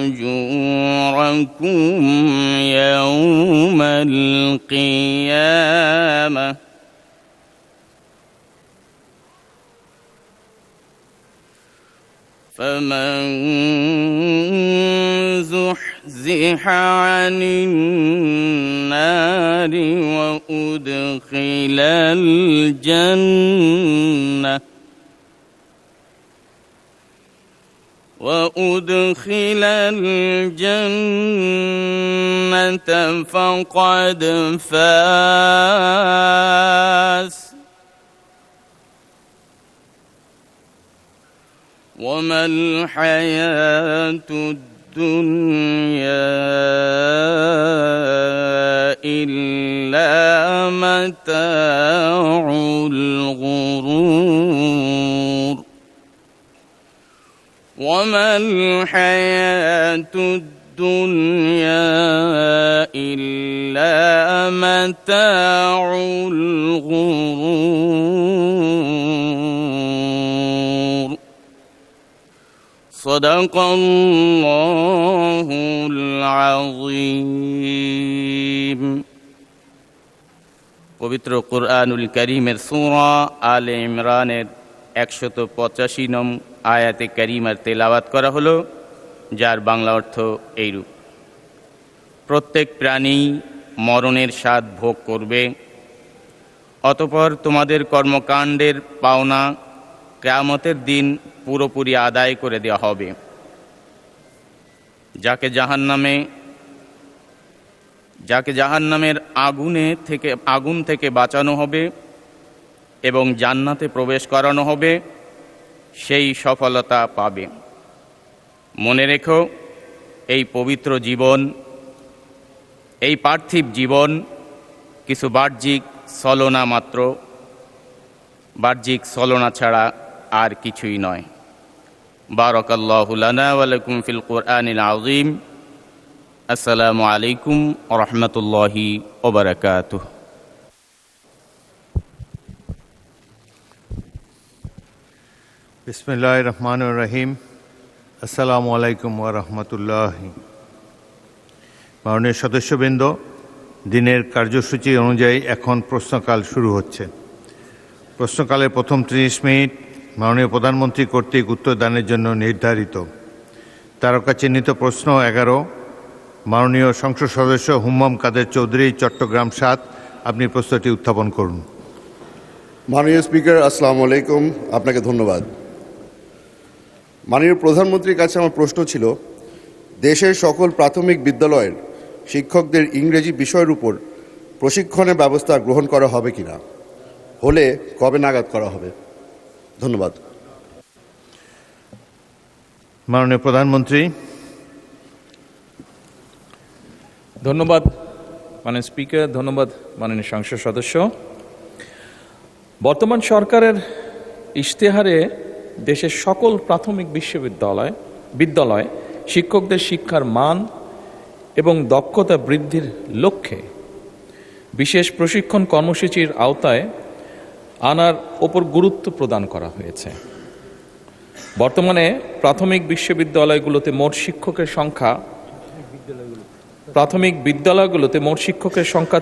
أجوركم يوم القيامة فمن زحزح عن النار وأدخل الجنة فقد فاز وما الحياة الدنيا إلا متاع الغرور وما الحياة الدنيا إلا متاع الغرور صدق الله العظيم পবিত্র কুরআনুল কারীমের সূরা আলে ইমরানের 185 নং আয়াতে কারীমার তেলাওয়াত করা হলো, যার বাংলা অর্থ এইরূপ: প্রত্যেক প্রাণী মরণের স্বাদ ভোগ করবে, অতঃপর তোমাদের কর্মকাণ্ডের পাওনা কিয়ামতের দিন পুরোপুরি আদায় করে দেওয়া হবে। যাকে জাহান্নামের আগুন থেকে বাঁচানো হবে এবং জান্নাতে প্রবেশ করানো হবে, সেই সফলতা পাবে। মনে রেখো, এই পবিত্র জীবন, এই পার্থিব জীবন কিছু বাহ্যিক ছলনা মাত্র, বাহ্যিক ছলনা ছাড়া আর কিছুই নয়। বারাকাল্লাহু লানা ওয়া লাকুম ফিল কুরআনিল আযীম। আসসালামু আলাইকুম ওয়া রাহমাতুল্লাহি ওয়া বারাকাতুহু। বিসমিল্লাহির রহমানির রহিম। আসসালামু আলাইকুম ওয়া রাহমাতুল্লাহি। মাননীয় সদস্যবৃন্দ, দিনের কার্যসূচি অনুযায়ী এখন প্রশ্নকাল শুরু হচ্ছে। প্রশ্নকালের প্রথম 30 মিনিট মাননীয় প্রধানমন্ত্রী কর্তৃক উত্তরদানের জন্য নির্ধারিত। তারকা চিহ্নিত প্রশ্ন 11। মাননীয় সংসদ সদস্য হুম্মাম কাদের চৌধুরী, চট্টগ্রাম 7, আপনি প্রশ্নটি উত্থাপন করুন। মাননীয় স্পিকার, আসসালামু আলাইকুম। আপনাকে ধন্যবাদ। মাননীয় প্রধানমন্ত্রীর কাছে আমার প্রশ্ন ছিল, দেশের সকল প্রাথমিক বিদ্যালয়ের শিক্ষকদের ইংরেজি বিষয়ের উপর প্রশিক্ষণের ব্যবস্থা গ্রহণ করা হবে কিনা, হলে কবে নাগাদ করা হবে? ধন্যবাদ। মাননীয় প্রধানমন্ত্রী। ধন্যবাদ মাননীয় স্পিকার, ধন্যবাদ মাননীয় সংসদ সদস্য। বর্তমান সরকারের ইশতেহারে দেশের সকল প্রাথমিক বিদ্যালয় শিক্ষকদের শিক্ষার মান এবং দক্ষতা বৃদ্ধির লক্ষ্যে বিশেষ প্রশিক্ষণ কর্মসূচির আওতায় আনার ওপর গুরুত্ব প্রদান করা হয়েছে। বর্তমানে প্রাথমিক বিদ্যালয়গুলোতে মোট শিক্ষকের সংখ্যা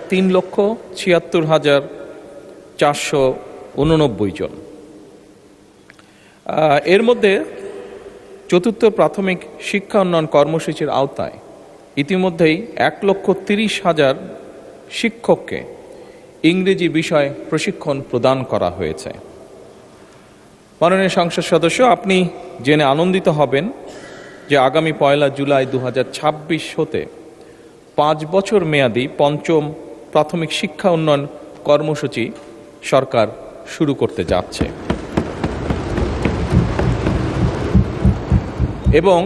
3,76,489 জন। এর মধ্যে চতুর্থ প্রাথমিক শিক্ষা উন্নয়ন কর্মসূচির আওতায় ইতিমধ্যেই 1,30,000 শিক্ষককে ইংরেজি বিষয় প্রশিক্ষণ প্রদান করা হয়েছে। মাননীয় সংসদ সদস্য, আপনি জেনে আনন্দিত হবেন যে আগামী 1 জুলাই 2026 হতে 5 বছর মেয়াদী পঞ্চম প্রাথমিক শিক্ষা উন্নয়ন কর্মসূচি সরকার শুরু করতে যাচ্ছে এবং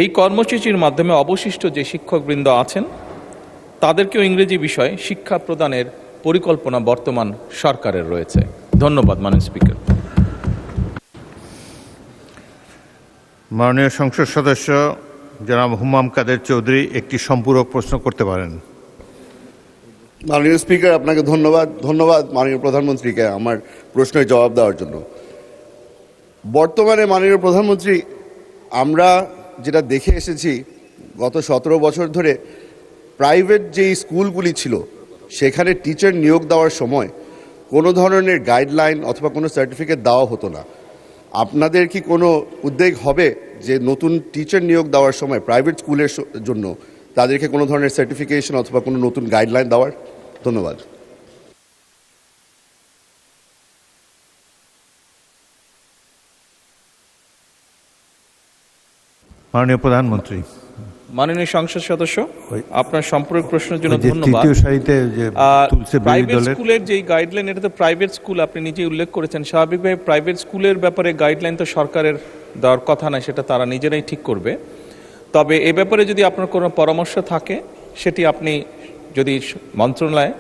এই কর্মসূচির মাধ্যমে অবশিষ্ট যে শিক্ষকবৃন্দ আছেন তাদেরকেও ইংরেজি বিষয়ে শিক্ষা প্রদানের পরিকল্পনা বর্তমান সরকারের রয়েছে। ধন্যবাদ মাননীয় স্পিকার। মাননীয় সংসদ সদস্য জনাব হুম্মাম কাদের চৌধুরী একটি সম্পূরক প্রশ্ন করতে পারেন। মাননীয় স্পিকার, আপনাকে ধন্যবাদ মাননীয় প্রধানমন্ত্রীকে আমার প্রশ্নের জবাব দেওয়ার জন্য। বর্তমানে মাননীয় প্রধানমন্ত্রী আমরা যেটা দেখে এসেছি গত 17 বছর ধরে প্রাইভেট যেই স্কুলগুলি ছিল সেখানে টিচার নিয়োগ দেওয়ার সময় কোনো ধরনের গাইডলাইন অথবা কোনো সার্টিফিকেট দেওয়া হতো না। আপনাদের কি কোনো উদ্যোগ হবে যে নতুন টিচার নিয়োগ দেওয়ার সময় প্রাইভেট স্কুলের জন্য তাদেরকে কোনো ধরনের সার্টিফিকেশন অথবা কোনো নতুন গাইডলাইন দেওয়ার? ধন্যবাদ। মাননীয় প্রধানমন্ত্রী। মাননীয় সংসদ সদস্য, আপনার সম্পূরক প্রশ্নের জন্য যে ধন্যবাদ। তৃতীয় সারিতে যে তুলসী বিরোধী প্রাইভেট দলের স্কুলের যেই গাইডলাইন, এটা তো প্রাইভেট স্কুল, আপনি নিজেই উল্লেখ করেছেন। স্বাভাবিকভাবে প্রাইভেট স্কুলের ব্যাপারে গাইডলাইন তো সরকারের দেওয়ার কথা নয়, সেটা তারা নিজেরাই ঠিক করবে। তবে এ ব্যাপারে যদি আপনার কোনো পরামর্শ থাকে সেটি আপনি যদি মন্ত্রণালয়ে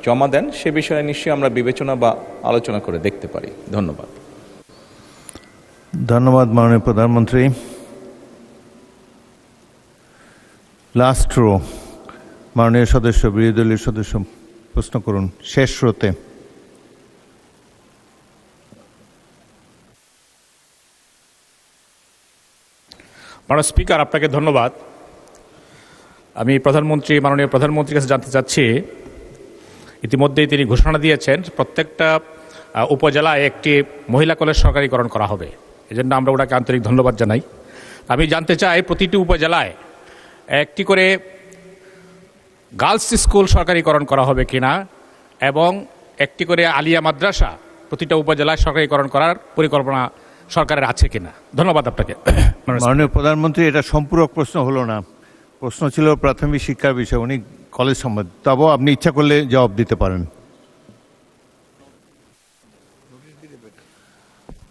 জমা দেন, সে বিষয়ে নিশ্চয়ই আমরা বিবেচনা বা আলোচনা করে দেখতে পারি। ধন্যবাদ। ধন্যবাদ মাননীয় প্রধানমন্ত্রী। লাস্ট রো, মাননীয় সদস্য, বিরোধী দলীয় সদস্য প্রশ্ন করুন, শেষ রোতে। মাননীয় স্পিকার, আপনাকে ধন্যবাদ। আমি মাননীয় প্রধানমন্ত্রীর কাছে জানতে চাচ্ছি, ইতিমধ্যেই তিনি ঘোষণা দিয়েছেন প্রত্যেকটা উপজেলায় একটি মহিলা কলেজ সরকারিকরণ করা হবে। এজন্য আমরা ওনাকে আন্তরিক ধন্যবাদ জানাই। আমি জানতে চাই প্রতিটি উপজেলায় একটি করে গার্লস স্কুল সরকারিকরণ করা হবে কিনা, এবং একটি করে আলিয়া মাদ্রাসা প্রতিটা উপজেলায় সরকারিকরণ করার পরিকল্পনা সরকারের আছে কিনা। ধন্যবাদ আপনাকে। মাননীয় প্রধানমন্ত্রী, এটা সম্পূরক প্রশ্ন হলো না, প্রশ্ন ছিল প্রাথমিক শিক্ষার বিষয়, উনি কলেজ সম্বন্ধে। তবুও আপনি ইচ্ছা করলে জবাব দিতে পারেন।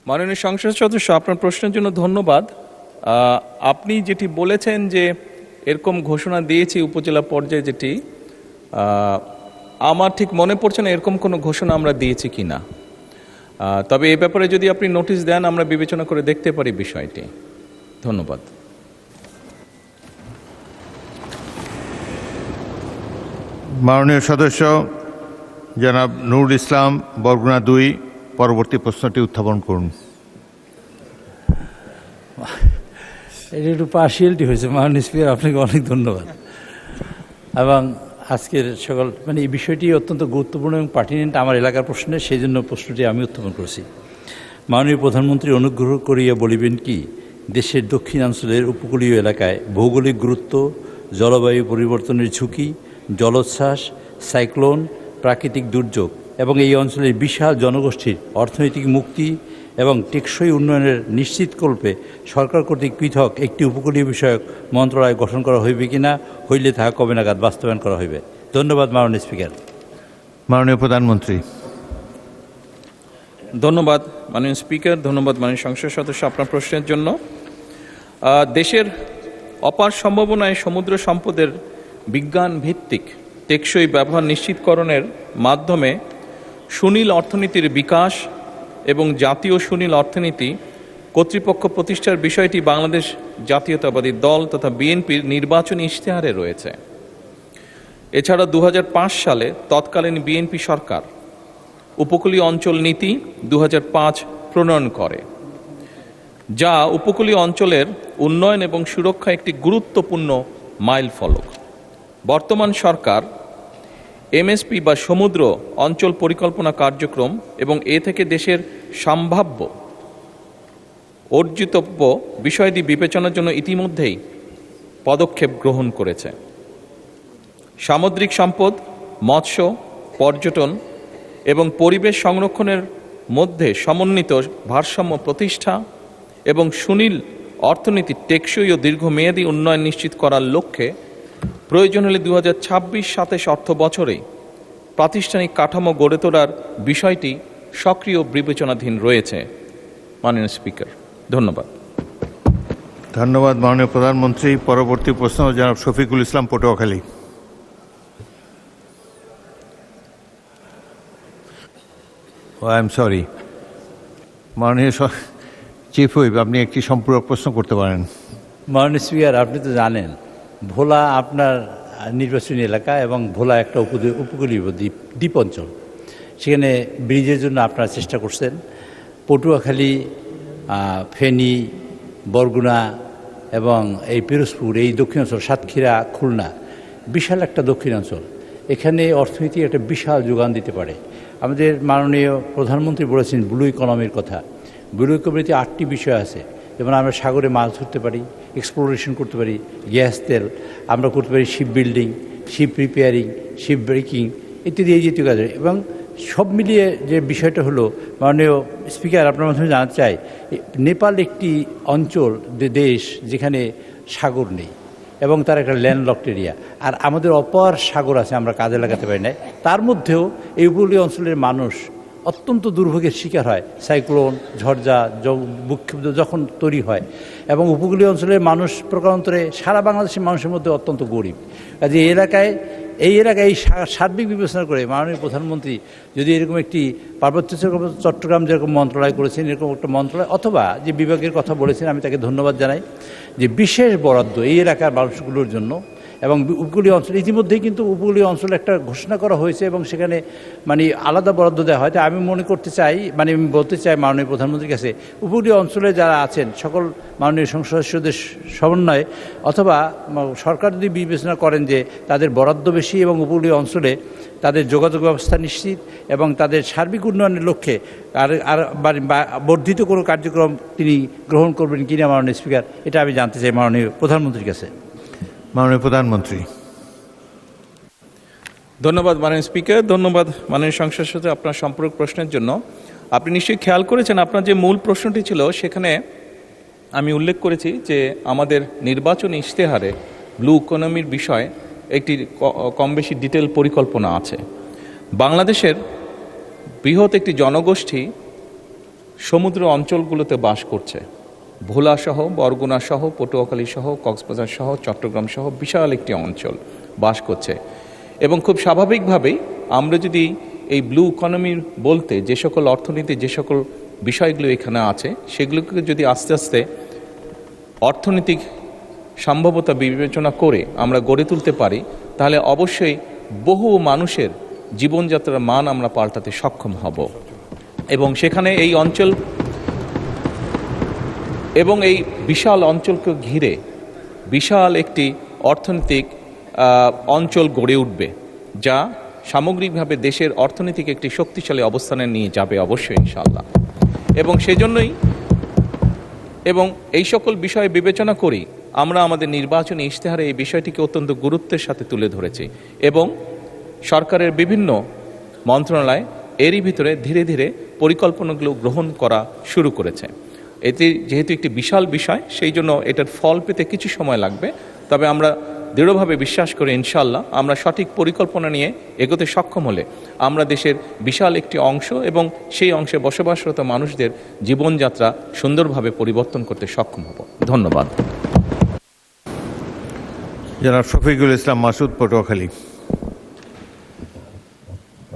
মাননীয় সংসদ সদস্য, আপনার প্রশ্নের জন্য ধন্যবাদ। আপনি যেটি বলেছেন যে এরকম ঘোষণা দিয়েছি উপজেলা পর্যায়ে, যেটি আমার ঠিক মনে পড়ছে না এরকম কোনো ঘোষণা আমরা দিয়েছি কি না। তবে এ ব্যাপারে যদি আপনি নোটিশ দেন, আমরা বিবেচনা করে দেখতে পারি বিষয়টি। ধন্যবাদ। মাননীয় সদস্য জনাব নুরুল ইসলাম, বরগুনা 2, পরবর্তী প্রশ্নটি উত্থাপন করুন। এটা একটু পার্সিয়ালিটি হয়েছে মাননীয় স্পিকার, আপনাকে অনেক ধন্যবাদ। এবং আজকের এই বিষয়টি অত্যন্ত গুরুত্বপূর্ণ এবং পার্টিনেন্ট আমার এলাকার প্রশ্নে, সেই জন্য প্রশ্নটি আমি উত্থাপন করেছি। মাননীয় প্রধানমন্ত্রী, অনুগ্রহ করিয়া বলিবেন কি, দেশের দক্ষিণাঞ্চলের উপকূলীয় এলাকায় ভৌগোলিক গুরুত্ব, জলবায়ু পরিবর্তনের ঝুঁকি, জলোচ্ছ্বাস, সাইক্লোন, প্রাকৃতিক দুর্যোগ এবং এই অঞ্চলের বিশাল জনগোষ্ঠীর অর্থনৈতিক মুক্তি এবং টেকসই উন্নয়নের নিশ্চিতকল্পে সরকার কর্তৃক পৃথক একটি উপকূলীয় বিষয়ক মন্ত্রণালয় গঠন করা হইবে কিনা, হইলে তাহা কবে নাগাদ বাস্তবায়ন করা হইবে? ধন্যবাদ মাননীয় স্পিকার। মাননীয় প্রধানমন্ত্রী। ধন্যবাদ মাননীয় স্পিকার, ধন্যবাদ মাননীয় সংসদ সদস্য আপনার প্রশ্নের জন্য। দেশের অপার সম্ভাবনায় সমুদ্র সম্পদের বিজ্ঞান ভিত্তিক টেকসই ব্যবহার নিশ্চিতকরণের মাধ্যমে সুনীল অর্থনীতির বিকাশ এবং জাতীয় সুনীল অর্থনীতি কর্তৃপক্ষ প্রতিষ্ঠার বিষয়টি বাংলাদেশ জাতীয়তাবাদী দল তথা বিএনপির নির্বাচনী ইশতেহারে রয়েছে। এছাড়া 2005 সালে তৎকালীন বিএনপি সরকার উপকূলীয় অঞ্চল নীতি 2005 প্রণয়ন করে, যা উপকূলীয় অঞ্চলের উন্নয়ন এবং সুরক্ষা একটি গুরুত্বপূর্ণ মাইল ফলক। বর্তমান সরকার এমএসপি বা সমুদ্র অঞ্চল পরিকল্পনা কার্যক্রম এবং এ থেকে দেশের সম্ভাব্য অর্জিতব্য বিষয়টি বিবেচনার জন্য ইতিমধ্যেই পদক্ষেপ গ্রহণ করেছে। সামুদ্রিক সম্পদ, মৎস্য, পর্যটন এবং পরিবেশ সংরক্ষণের মধ্যে সমন্বিত ভারসাম্য প্রতিষ্ঠা এবং সুনীল অর্থনীতির টেকসই ও দীর্ঘমেয়াদী উন্নয়ন নিশ্চিত করার লক্ষ্যে প্রয়োজন হলে 2026-27 অর্থ বছরেই প্রাতিষ্ঠানিক কাঠামো গড়ে তোলার বিষয়টি সক্রিয় বিবেচনাধীন রয়েছে। মাননীয় স্পিকার, ধন্যবাদ। ধন্যবাদ মাননীয় প্রধানমন্ত্রী। পরবর্তী প্রশ্ন জনাব Shafiqul Islam, Patuakhali. I am sorry, মাননীয় চিফ হুইপ, আপনি একটি সম্পূরক প্রশ্ন করতে পারেন। মাননীয় স্পিকার, আপনি তো জানেন ভোলা আপনার নির্বাচনী এলাকা এবং ভোলা একটা উপকূলীয় দ্বীপ অঞ্চল, সেখানে ব্রিজের জন্য আপনারা চেষ্টা করছেন। পটুয়াখালী, ফেনী, বরগুনা এবং এই পিরোজপুর, এই দক্ষিণাঞ্চল, সাতক্ষীরা, খুলনা, বিশাল একটা দক্ষিণাঞ্চল, এখানে অর্থনীতি একটা বিশাল যোগান দিতে পারে। আমাদের মাননীয় প্রধানমন্ত্রী বলেছেন ব্লু ইকোনমির কথা। ব্লু ইকোনমিতে 8টি বিষয় আছে, যেমন আমরা সাগরে মাছ ধরতে পারি, এক্সপ্লোরেশন করতে পারি, গ্যাস তেল, আমরা করতে পারি ship building, ship repairing, ship breaking ইত্যাদি এই জাতীয় কাজ। এবং সব মিলিয়ে যে বিষয়টা হলো, মাননীয় স্পিকার আপনার মাধ্যমে জানাতে চাই, নেপাল একটি অঞ্চল, দেশ যেখানে সাগর নেই এবং তার একটা ল্যান্ডলকড এরিয়া, আর আমাদের অপার সাগর আছে, আমরা কাজে লাগাতে পারি না। তার মধ্যেও এই উপকূলীয় অঞ্চলের মানুষ অত্যন্ত দুর্ভোগের শিকার হয়, সাইক্লোন, ঝড়ঝা, ভূমিকম্প যখন তৈরি হয়। এবং উপকূলীয় অঞ্চলের মানুষ প্রকারান্তরে সারা বাংলাদেশের মানুষের মধ্যে অত্যন্ত গরিব। কাজে এই এলাকায় সার্বিক বিবেচনা করে মাননীয় প্রধানমন্ত্রী যদি এরকম একটি পার্বত্য চট্টগ্রাম যেরকম মন্ত্রণালয় করেছেন, এরকম একটা মন্ত্রণালয় অথবা যে বিভাগের কথা বলেছেন, আমি তাকে ধন্যবাদ জানাই যে বিশেষ বরাদ্দ এই এলাকার মানুষগুলোর জন্য। এবং উপকূলীয় অঞ্চল ইতিমধ্যেই কিন্তু উপকূলীয় অঞ্চল একটা ঘোষণা করা হয়েছে এবং সেখানে মানে আলাদা বরাদ্দ দেওয়া হয়। তাই আমি মনে করতে চাই, আমি বলতে চাই মাননীয় প্রধানমন্ত্রীর কাছে, উপকূলীয় অঞ্চলে যারা আছেন সকল মাননীয় সংসদ সদস্যদের সমন্বয়ে অথবা সরকার যদি বিবেচনা করেন যে তাদের বরাদ্দ বেশি এবং উপকূলীয় অঞ্চলে তাদের যোগাযোগ ব্যবস্থা নিশ্চিত এবং তাদের সার্বিক উন্নয়নের লক্ষ্যে আর বর্ধিত কোনো কার্যক্রম তিনি গ্রহণ করবেন কিনা মাননীয় স্পিকার, এটা আমি জানতে চাই মাননীয় প্রধানমন্ত্রীর কাছে। মাননীয় প্রধানমন্ত্রী। ধন্যবাদ মাননীয় স্পিকার, ধন্যবাদ মাননীয় সংসদ সদস্য আপনার সম্পূরক প্রশ্নের জন্য। আপনি নিশ্চয়ই খেয়াল করেছেন আপনার যে মূল প্রশ্নটি ছিল সেখানে আমি উল্লেখ করেছি যে আমাদের নির্বাচনী ইশতেহারে ব্লু ইকোনমির বিষয়ে একটি কম বেশি ডিটেল পরিকল্পনা আছে। বাংলাদেশের বৃহৎ একটি জনগোষ্ঠী সমুদ্র অঞ্চলগুলোতে বাস করছে, ভোলা সহ, বরগুনা সহ, পটুয়াখালী সহ, কক্সবাজার সহ, চট্টগ্রাম সহ বিশাল একটি অঞ্চল বাস করছে। এবং খুব স্বাভাবিকভাবেই আমরা যদি এই ব্লু ইকোনমি বলতে যে সকল অর্থনীতি, যে সকল বিষয়গুলো এখানে আছে সেগুলোকে যদি আস্তে আস্তে অর্থনৈতিক সম্ভাব্যতা বিবেচনা করে আমরা গড়ে তুলতে পারি, তাহলে অবশ্যই বহু মানুষের জীবনযাত্রার মান আমরা পাল্টাতে সক্ষম হব। এবং সেখানে এই অঞ্চল এবং এই বিশাল অঞ্চলকে ঘিরে বিশাল একটি অর্থনৈতিক অঞ্চল গড়ে উঠবে, যা সামগ্রিকভাবে দেশের অর্থনৈতিক একটি শক্তিশালী অবস্থানে নিয়ে যাবে অবশ্যই ইনশাআল্লাহ। এবং সেজন্যই এবং এই সকল বিষয় বিবেচনা করি আমরা আমাদের নির্বাচনী ইশতেহারে এই বিষয়টিকে অত্যন্ত গুরুত্বের সাথে তুলে ধরেছি এবং সরকারের বিভিন্ন মন্ত্রণালয় এরই ভিতরে ধীরে ধীরে পরিকল্পনাগুলো গ্রহণ করা শুরু করেছে। এটি যেহেতু একটি বিশাল বিষয়, সেই জন্য এটার ফল পেতে কিছু সময় লাগবে, তবে আমরা দৃঢ়ভাবে বিশ্বাস করি ইনশাআল্লাহ আমরা সঠিক পরিকল্পনা নিয়ে এগোতে সক্ষম হলে আমরা দেশের বিশাল একটি অংশ এবং সেই অংশে বসবাসরত মানুষদের জীবনযাত্রা সুন্দরভাবে পরিবর্তন করতে সক্ষম হব। ধন্যবাদ। জনাব শফিকুল ইসলাম মাসুদ, পটুয়াখালী।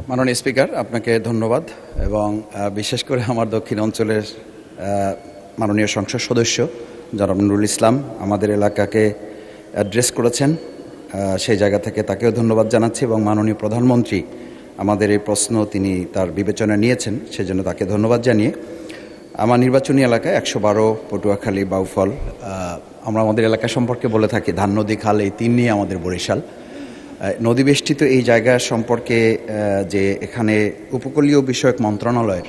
মাননীয় স্পিকার, আপনাকে ধন্যবাদ এবং বিশেষ করে আমার দক্ষিণ অঞ্চলের মাননীয় সংসদ সদস্য জনাব নুরুল ইসলাম আমাদের এলাকাকে অ্যাড্রেস করেছেন, সেই জায়গা থেকে তাকেও ধন্যবাদ জানাচ্ছি এবং মাননীয় প্রধানমন্ত্রী আমাদের এই প্রশ্ন তিনি তার বিবেচনায় নিয়েছেন, সেজন্য তাকে ধন্যবাদ জানিয়ে আমার নির্বাচনী এলাকায় 112 পটুয়াখালী, বাউফল, আমরা আমাদের এলাকা সম্পর্কে বলে থাকি ধান নদী খাল, এই তিন নিয়ে আমাদের বরিশাল। নদীবেষ্টিত এই জায়গা সম্পর্কে যে এখানে উপকূলীয় বিষয়ক মন্ত্রণালয়ের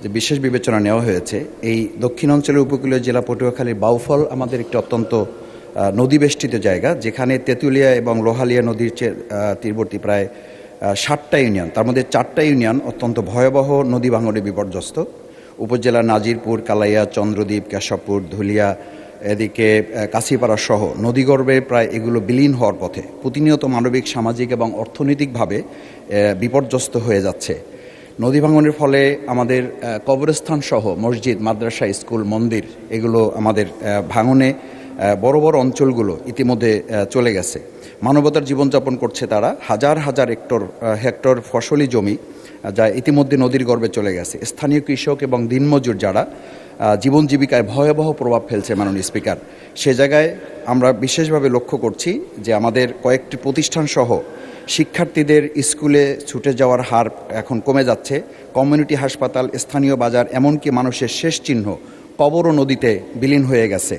যে বিশেষ বিবেচনা নেওয়া হয়েছে, এই দক্ষিণ অঞ্চলের উপকূলীয় জেলা পটুয়াখালীর বাউফল আমাদের একটি অত্যন্ত নদীবেষ্টিত জায়গা, যেখানে তেঁতুলিয়া এবং লোহালিয়া নদীর তীরবর্তী প্রায় 60টা ইউনিয়ন, তার মধ্যে 4টা ইউনিয়ন অত্যন্ত ভয়াবহ নদী ভাঙনে বিপর্যস্ত। উপজেলা নাজিরপুর, কালাইয়া, চন্দ্রদ্বীপ, কেশবপুর, ধুলিয়া, এদিকে কাশিপাড়া সহ নদীগর্ভে প্রায় এগুলো বিলীন হওয়ার পথে, প্রতিনিয়ত মানবিক, সামাজিক এবং অর্থনৈতিকভাবে বিপর্যস্ত হয়ে যাচ্ছে। নদী ভাঙনের ফলে আমাদের কবরস্থান সহ মসজিদ, মাদ্রাসা, স্কুল, মন্দির এগুলো আমাদের ভাঙনে বড় বড় অঞ্চলগুলো ইতিমধ্যে চলে গেছে। মানবতার জীবনযাপন করছে তারা, হাজার হাজার হেক্টর ফসলি জমি যা ইতিমধ্যে নদীর গর্ভে চলে গেছে। স্থানীয় কৃষক এবং দিনমজুর যারা জীবন জীবিকায় ভয়াবহ প্রভাব ফেলছে মাননীয় স্পিকার, সে জায়গায় আমরা বিশেষভাবে লক্ষ্য করছি যে আমাদের কয়েকটি প্রতিষ্ঠান সহ শিক্ষার্থীদের স্কুলে ছুটে যাওয়ার হার এখন কমে যাচ্ছে। কমিউনিটি হাসপাতাল, স্থানীয় বাজার, এমনকি মানুষের শেষ চিহ্ন কবরও নদীতে বিলীন হয়ে গেছে।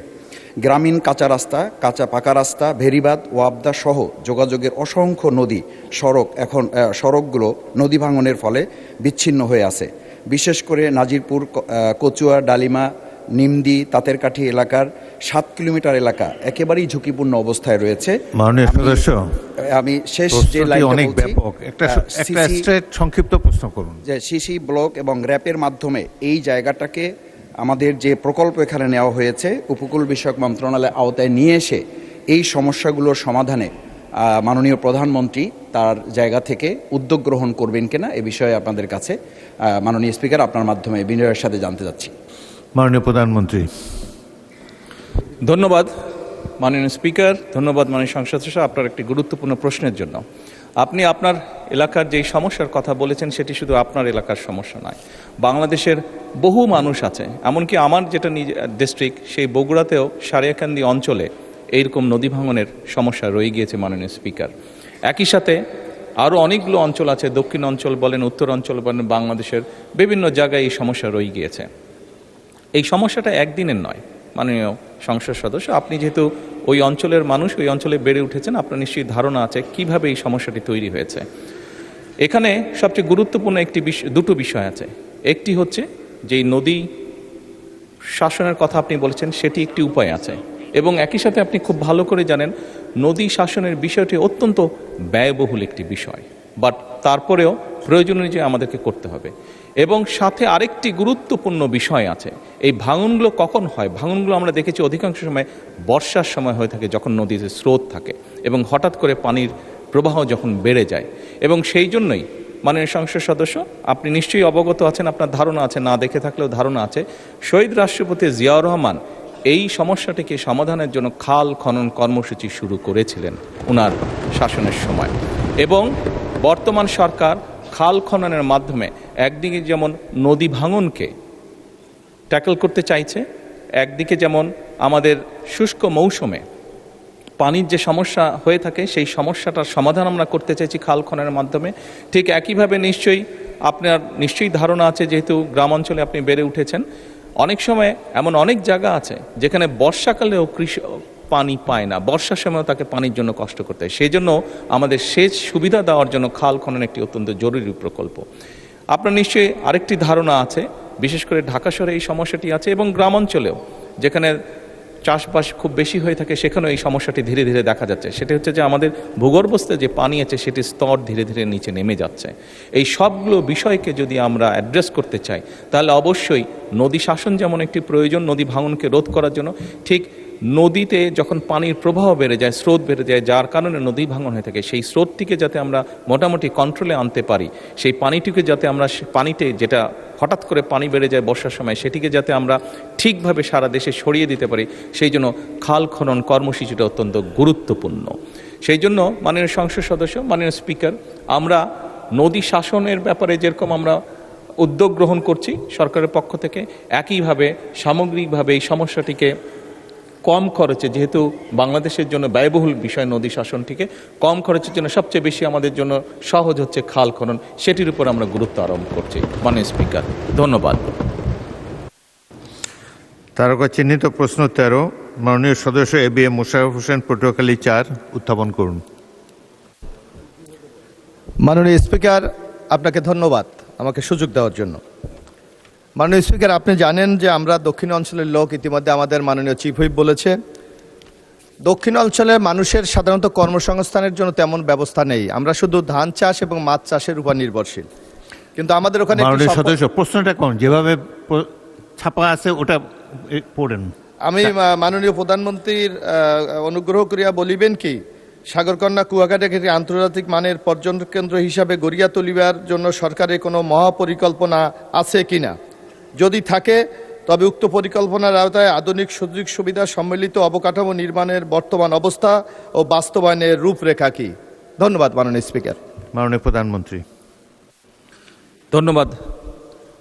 গ্রামীণ কাঁচা রাস্তা, কাঁচা পাকা রাস্তা, ভেরিবাঁধ, ওয়াবদা সহ যোগাযোগের অসংখ্য নদী সড়কগুলো নদী ভাঙনের ফলে বিচ্ছিন্ন হয়ে আছে। বিশেষ করে নাজিরপুর, কচুয়া, ডালিমা, নিমদি, তাঁতেরকাঠি এলাকার 7 কিলোমিটার এলাকা একেবারেই ঝুঁকিপূর্ণ অবস্থায় রয়েছে। মাননীয় সদস্য, আমি শেষ যে প্রশ্নটি লাইনটা অনেক বলছি, ব্যাপক, একটা স্ট্রেট সংক্ষিপ্ত প্রশ্ন করুন। যে সিসি ব্লক এবং র্যাপের মাধ্যমে এই জায়গাটাকে আমাদের যে প্রকল্প এখানে নেওয়া হয়েছে উপকূল বিষয়ক মন্ত্রণালয়ের আওতায় নিয়ে এসে এই সমস্যাগুলোর সমাধানে মাননীয় প্রধানমন্ত্রী তার জায়গা থেকে উদ্যোগ গ্রহণ করবেন কিনা এ বিষয়ে আপনাদের কাছে মাননীয় স্পিকার আপনার মাধ্যমে বিনয়ের সাথে জানতে চাচ্ছি। মাননীয় প্রধানমন্ত্রী। ধন্যবাদ মাননীয় স্পিকার, ধন্যবাদ মাননীয় সংসদ সদস্য আপনার একটি গুরুত্বপূর্ণ প্রশ্নের জন্য। আপনি আপনার এলাকার যেই সমস্যার কথা বলেছেন সেটি শুধু আপনার এলাকার সমস্যা নয়, বাংলাদেশের বহু মানুষ আছে। এমনকি আমার যেটা ডিস্ট্রিক্ট সেই বগুড়াতেও সারিয়াকান্দি অঞ্চলে এইরকম নদী ভাঙনের সমস্যা রয়ে গিয়েছে মাননীয় স্পিকার। একই সাথে আরও অনেকগুলো অঞ্চল আছে, দক্ষিণ অঞ্চল বলেন, উত্তর অঞ্চল বলেন, বাংলাদেশের বিভিন্ন জায়গায় এই সমস্যা রয়ে গিয়েছে। এই সমস্যাটা একদিনের নয় মাননীয় সংসদ সদস্য, আপনি যেহেতু ওই অঞ্চলের মানুষ, ওই অঞ্চলে বেড়ে উঠেছেন, আপনার নিশ্চয়ই ধারণা আছে কিভাবে এই সমস্যাটি তৈরি হয়েছে। এখানে সবচেয়ে গুরুত্বপূর্ণ দুটো বিষয় আছে। একটি হচ্ছে যে নদী শাসনের কথা আপনি বলেছেন, সেটি একটি উপায় আছে, এবং একই সাথে আপনি খুব ভালো করে জানেন নদী শাসনের বিষয়টি অত্যন্ত ব্যয়বহুল একটি বিষয়, বাট তারপরেও প্রয়োজন অনুযায়ী আমাদেরকে করতে হবে। এবং সাথে আরেকটি গুরুত্বপূর্ণ বিষয় আছে, এই ভাঙনগুলো কখন হয়? ভাঙনগুলো আমরা দেখেছি অধিকাংশ সময় বর্ষার সময় হয়ে থাকে, যখন নদীতে স্রোত থাকে এবং হঠাৎ করে পানির প্রবাহ যখন বেড়ে যায়। এবং সেই জন্যই মাননীয় সংসদ সদস্য আপনি নিশ্চয়ই অবগত আছেন, আপনার ধারণা আছে, না দেখে থাকলেও ধারণা আছে, শহীদ রাষ্ট্রপতি জিয়াউর রহমান এই সমস্যাটিকে সমাধানের জন্য খাল খনন কর্মসূচি শুরু করেছিলেন ওনার শাসনের সময়। এবং বর্তমান সরকার খাল খননের মাধ্যমে একদিকে যেমন নদী ভাঙনকে ট্যাকল করতে চাইছে, একদিকে যেমন আমাদের শুষ্ক মৌসুমে পানির যে সমস্যা হয়ে থাকে সেই সমস্যাটার সমাধান আমরা করতে চাইছি খাল খননের মাধ্যমে। ঠিক একইভাবে আপনার নিশ্চয়ই ধারণা আছে, যেহেতু গ্রাম অঞ্চলে আপনি বেড়ে উঠেছেন, অনেক সময় এমন অনেক জায়গা আছে যেখানে বর্ষাকালেও পানি পায় না, বর্ষার সময়ও তাকে পানির জন্য কষ্ট করতে হয়। সেই জন্য আমাদের সেচ সুবিধা দেওয়ার জন্য খাল খনন একটি অত্যন্ত জরুরি প্রকল্প। আপনার নিশ্চয়ই আরেকটি ধারণা আছে, বিশেষ করে ঢাকা শহরে এই সমস্যাটি আছে, এবং গ্রাম অঞ্চলেও যেখানে চাষবাস খুব বেশি হয়ে থাকে সেখানেও এই সমস্যাটি ধীরে ধীরে দেখা যাচ্ছে। সেটা হচ্ছে যে আমাদের ভূগর্ভস্থ যে পানি আছে সেটির স্তর ধীরে ধীরে নিচে নেমে যাচ্ছে। এই সবগুলো বিষয়কে যদি আমরা অ্যাড্রেস করতে চাই তাহলে অবশ্যই নদী শাসন যেমন একটি প্রয়োজন নদী ভাঙনকে রোধ করার জন্য, ঠিক নদীতে যখন পানির প্রবাহ বেড়ে যায়, স্রোত বেড়ে যায়, যার কারণে নদী ভাঙন হয়ে থাকে, সেই স্রোতটিকে যাতে আমরা মোটামুটি কন্ট্রোলে আনতে পারি, সেই পানিটিকে যাতে আমরা পানিতে যেটা হঠাৎ করে পানি বেড়ে যায় বর্ষার সময় সেটিকে যাতে আমরা ঠিকভাবে সারা দেশে ছড়িয়ে দিতে পারি, সেই জন্য খাল খনন কর্মসূচিটা অত্যন্ত গুরুত্বপূর্ণ। সেই জন্য মাননীয় সংসদ সদস্য, মাননীয় স্পিকার, আমরা নদী শাসনের ব্যাপারে যেরকম আমরা উদ্যোগ গ্রহণ করছি সরকারের পক্ষ থেকে, একইভাবে সামগ্রিকভাবে এই সমস্যাটিকে কম খরচে, যেহেতু বাংলাদেশের জন্য ব্যয়বহুল বিষয় নদী শাসনটিকে কম খরচের জন্য সবচেয়ে বেশি আমাদের জন্য সহজ হচ্ছে খাল খনন, সেটির উপর আমরা গুরুত্ব আরোপ করছি। মাননীয় স্পিকার, ধন্যবাদ। তারকা চিহ্নিত প্রশ্ন 13, মাননীয় সদস্য ABM মোশাররফ হোসেন, পটুয়াখালী 4, উত্থাপন করুন। মাননীয় স্পিকার, আপনাকে ধন্যবাদ আমাকে সুযোগ দেওয়ার জন্য। মাননীয় স্পিকার, আপনি জানেন যে আমরা দক্ষিণ অঞ্চলের লোক, ইতিমধ্যে আমাদের মাননীয় চিফ হুইপ বলেছে, দক্ষিণ অঞ্চলে মানুষের সাধারণত কর্মসংস্থানের জন্য তেমন ব্যবস্থা নেই, আমরা শুধু ধান চাষ এবং মাছ চাষের উপর নির্ভরশীল। কিন্তু আমাদের ওখানে মাননীয় সদস্য প্রশ্নটা কোন যেভাবে ছাপা আছে ওটা পড়েন। আমি মাননীয় প্রধানমন্ত্রীর অনুগ্রহ করিয়া বলিবেন কি, সাগরকন্যা কুয়াকাটাকে একটি আন্তর্জাতিক মানের পর্যটন কেন্দ্র হিসাবে গড়িয়া তুলিবার জন্য সরকারের কোনো মহাপরিকল্পনা আছে কিনা? যদি থাকে তবে উক্ত পরিকল্পনার আওতায় আধুনিক সুযোগ সুবিধা সম্মিলিত অবকাঠামো নির্মাণের বর্তমান অবস্থা ও বাস্তবায়নের রূপরেখা কি? ধন্যবাদ মাননীয় স্পিকার। মাননীয় প্রধানমন্ত্রী। ধন্যবাদ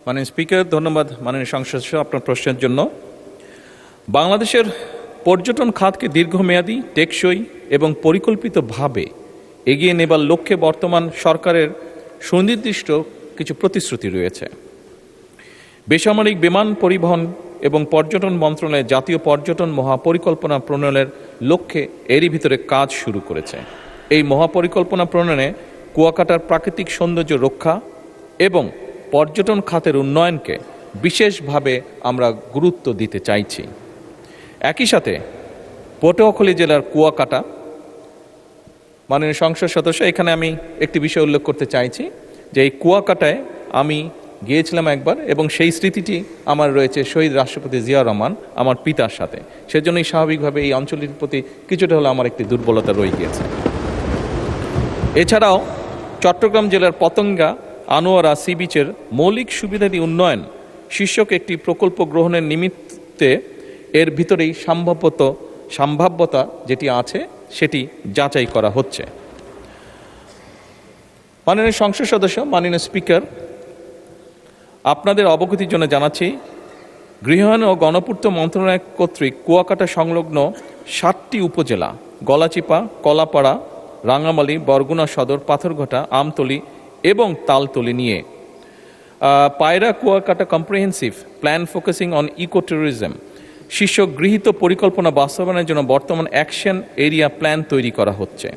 মাননীয় স্পিকার, ধন্যবাদ মাননীয় সংসদ সদস্য আপনার প্রশ্নের জন্য। বাংলাদেশের পর্যটন খাতকে দীর্ঘমেয়াদী, টেকসই এবং পরিকল্পিতভাবে এগিয়ে নেবার লক্ষ্যে বর্তমান সরকারের সুনির্দিষ্ট কিছু প্রতিশ্রুতি রয়েছে। বেসামরিক বিমান পরিবহন এবং পর্যটন মন্ত্রণালয় জাতীয় পর্যটন মহাপরিকল্পনা প্রণয়নের লক্ষ্যে এরই ভিতরে কাজ শুরু করেছে। এই মহাপরিকল্পনা প্রণয়নে কুয়াকাটার প্রাকৃতিক সৌন্দর্য রক্ষা এবং পর্যটন খাতের উন্নয়নকে বিশেষভাবে আমরা গুরুত্ব দিতে চাইছি। একই সাথে পটুয়াখালী জেলার কুয়াকাটা, মাননীয় সংসদ সদস্য, এখানে আমি একটি বিষয় উল্লেখ করতে চাইছি যে এই কুয়াকাটায় আমি গিয়েছিলাম একবার এবং সেই স্মৃতিটি আমার রয়েছে শহীদ রাষ্ট্রপতি জিয়াউর রহমান আমার পিতার সাথে। সেজন্যই স্বাভাবিকভাবে এই অঞ্চলটির প্রতি কিছুটা হলে আমার একটি দুর্বলতা রয়ে গিয়েছে। এছাড়াও চট্টগ্রাম জেলার পতেঙ্গা আনোয়ারা সি বিচের মৌলিক সুবিধাদি উন্নয়ন শীর্ষক একটি প্রকল্প গ্রহণের নিমিত্তে এর ভিতরেই সম্ভাব্যতা যেটি আছে সেটি যাচাই করা হচ্ছে। মাননীয় সংসদ সদস্য, মাননীয় স্পিকার, আপনাদের অবগতির জন্য জানাচ্ছি গৃহায়ন ও গণপূর্ত মন্ত্রণালয় কর্তৃক কুয়াকাটা সংলগ্ন 7টি উপজেলা গলাচিপা, কলাপাড়া, রাঙামালী, বরগুনা সদর, পাথরঘাটা, আমতলী এবং তালতলী নিয়ে Payra Kuakata comprehensive plan focusing on eco tourism শীর্ষক গৃহীত পরিকল্পনা বাস্তবায়নের জন্য বর্তমান অ্যাকশন এরিয়া প্ল্যান তৈরি করা হচ্ছে।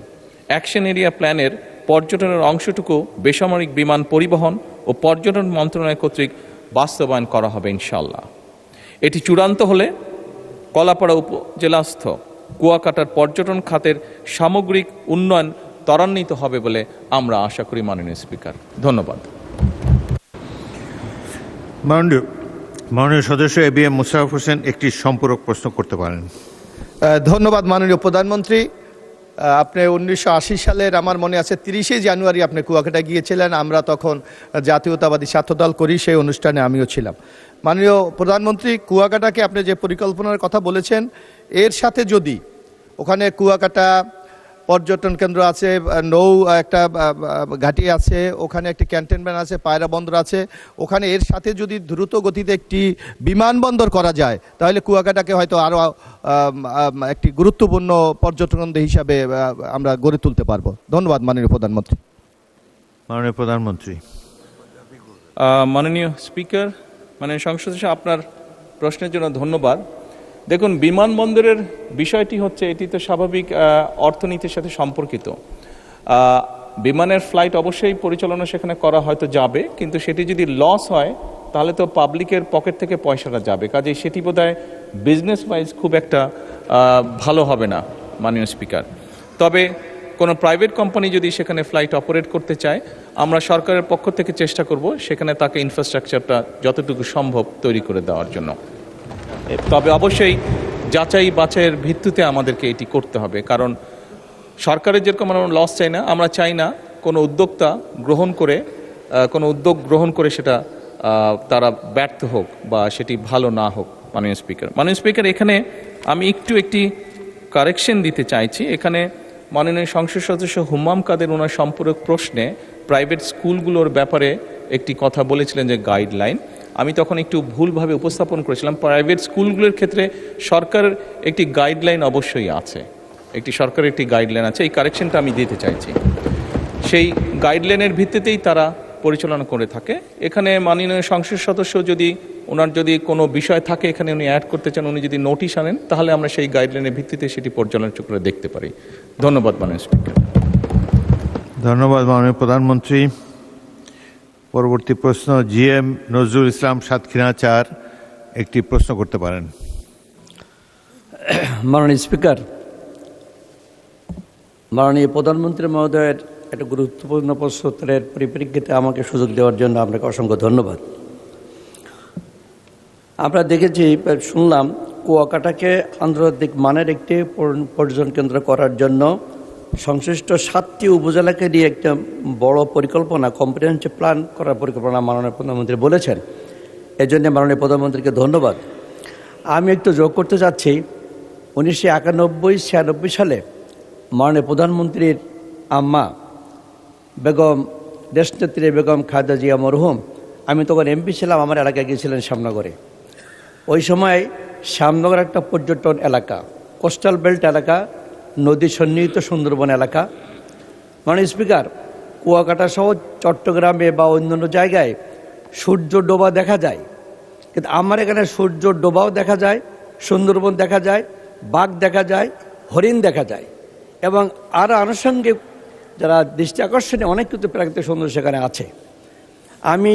অ্যাকশন এরিয়া প্ল্যানের পর্যটনের অংশটুকু বেসামরিক বিমান পরিবহন ও পর্যটন মন্ত্রণালয় কর্তৃক বাস্তবায়ন করা হবে ইনশাল্লাহ। এটি চূড়ান্ত হলে কলাপাড়া উপজেলাস্থ কুয়াকাটার পর্যটন খাতের সামগ্রিক উন্নয়ন ত্বরান্বিত হবে বলে আমরা আশা করি। মাননীয় স্পিকার, ধন্যবাদ। মাননীয় সদস্য এবিএম মোশাররফ হোসেন একটি সম্পূরক প্রশ্ন করতে পারেন। ধন্যবাদ মাননীয় প্রধানমন্ত্রী। আপনি 1980 সালের আমার মনে আছে 30শে জানুয়ারি আপনি কুয়াকাটা গিয়েছিলেন। আমরা তখন জাতীয়তাবাদী ছাত্রদল করি, সেই অনুষ্ঠানে আমিও ছিলাম। মাননীয় প্রধানমন্ত্রী, কুয়াকাটাকে আপনি যে পরিকল্পনার কথা বলেছেন এর সাথে যদি ওখানে কুয়াকাটা পর্যটন কেন্দ্র আছে, নৌ একটা ঘাঁটি আছে, ওখানে একটি ক্যান্টনমেন্ট আছে, পায়রা বন্দর আছে, ওখানে এর সাথে যদি দ্রুত গতিতে একটি বিমানবন্দর করা যায় তাহলে কুয়াকাটাকে হয়তো আরও একটি গুরুত্বপূর্ণ পর্যটন কেন্দ্র হিসাবে আমরা গড়ে তুলতে পারবো। ধন্যবাদ মাননীয় প্রধানমন্ত্রী। মাননীয় প্রধানমন্ত্রী। মাননীয় স্পিকার, মাননীয় সংসদ সদস্য, আপনার প্রশ্নের জন্য ধন্যবাদ। দেখুন, বিমানবন্দরের বিষয়টি হচ্ছে এটি তো স্বাভাবিক অর্থনীতির সাথে সম্পর্কিত। বিমানের ফ্লাইট অবশ্যই পরিচালনা সেখানে করা হয়তো যাবে, কিন্তু সেটি যদি লস হয় তাহলে তো পাবলিকের পকেট থেকে পয়সাটা যাবে, কাজেই সেটি বোধহয় বিজনেস ওয়াইজ খুব একটা ভালো হবে না মাননীয় স্পিকার। তবে কোনো প্রাইভেট কোম্পানি যদি সেখানে ফ্লাইট অপারেট করতে চায়, আমরা সরকারের পক্ষ থেকে চেষ্টা করব সেখানে তাকে ইনফ্রাস্ট্রাকচারটা যতটুকু সম্ভব তৈরি করে দেওয়ার জন্য। তবে অবশ্যই যাচাই বাছাইয়ের ভিত্তিতে আমাদেরকে এটি করতে হবে, কারণ সরকারের যেরকম আমরা লস চাই না, আমরা চাই না কোনো উদ্যোক্তা উদ্যোগ গ্রহণ করে সেটা তারা ব্যর্থ হোক বা সেটি ভালো না হোক। মাননীয় স্পিকার, এখানে আমি একটি কারেকশন দিতে চাইছি। এখানে মাননীয় সংসদ সদস্য হুম্মাম কাদের ওনার সম্পূরক প্রশ্নে প্রাইভেট স্কুলগুলোর ব্যাপারে একটি কথা বলেছিলেন যে গাইডলাইন, আমি তখন একটু ভুলভাবে উপস্থাপন করেছিলাম। প্রাইভেট স্কুলগুলোর ক্ষেত্রে সরকারের একটি গাইডলাইন অবশ্যই আছে, সরকারের একটি গাইডলাইন আছে, এই কারেকশনটা আমি দিতে চাইছি। সেই গাইডলাইনের ভিত্তিতেই তারা পরিচালনা করে থাকে। এখানে মাননীয় সংসদ সদস্য ওনার যদি কোনো বিষয় থাকে এখানে উনি অ্যাড করতে চান, উনি যদি নোটিশ আনেন তাহলে আমরা সেই গাইডলাইনের ভিত্তিতে সেটি পর্যালোচনা করে দেখতে পারি। ধন্যবাদ মাননীয় স্পিকার। ধন্যবাদ মাননীয় প্রধানমন্ত্রী। পরবর্তী প্রশ্ন জিএম নজরুল ইসলাম সাতক্ষীরা 4 একটি প্রশ্ন করতে পারেন। মাননীয় স্পিকার, মাননীয় প্রধানমন্ত্রী মহোদয়ের একটা গুরুত্বপূর্ণ প্রশ্নোত্তরের পরিপ্রেক্ষিতে আমাকে সুযোগ দেওয়ার জন্য আপনাকে অসংখ্য ধন্যবাদ। আমরা দেখেছি, শুনলাম কুয়াকাটাকে আন্তর্জাতিক মানের একটি পর্যটন কেন্দ্র করার জন্য সংশ্লিষ্ট 7টি উপজেলাকে নিয়ে একটা বড় পরিকল্পনা, কম্প্রিহেনসিভ প্ল্যান করার পরিকল্পনা মাননীয় প্রধানমন্ত্রী বলেছেন। এই জন্য মাননীয় প্রধানমন্ত্রীকে ধন্যবাদ। আমি একটু যোগ করতে চাচ্ছি, 1991-96 সালে মাননীয় প্রধানমন্ত্রীর আম্মা বেগম দেশনেত্রী বেগম খালেদা জিয়া মরহুম, আমি তখন এমপি ছিলাম, আমার এলাকায় গিয়েছিলেন শ্যামনগরে। ওই সময় শ্যামনগর একটা পর্যটন এলাকা, কোস্টাল বেল্ট এলাকা, নদী সন্নিহিত সুন্দরবন এলাকা। মাননীয় স্পিকার, কুয়াকাটা সহ চট্টগ্রামে বা অন্যান্য জায়গায় সূর্য ডোবা দেখা যায়, কিন্তু আমার এখানে সূর্য ডোবাও দেখা যায়, সুন্দরবন দেখা যায়, বাঘ দেখা যায়, হরিণ দেখা যায়, এবং আরও আনুষঙ্গিক যারা দৃষ্টি আকর্ষণীয় অনেক কিছু প্রাকৃতিক সৌন্দর্য সেখানে আছে। আমি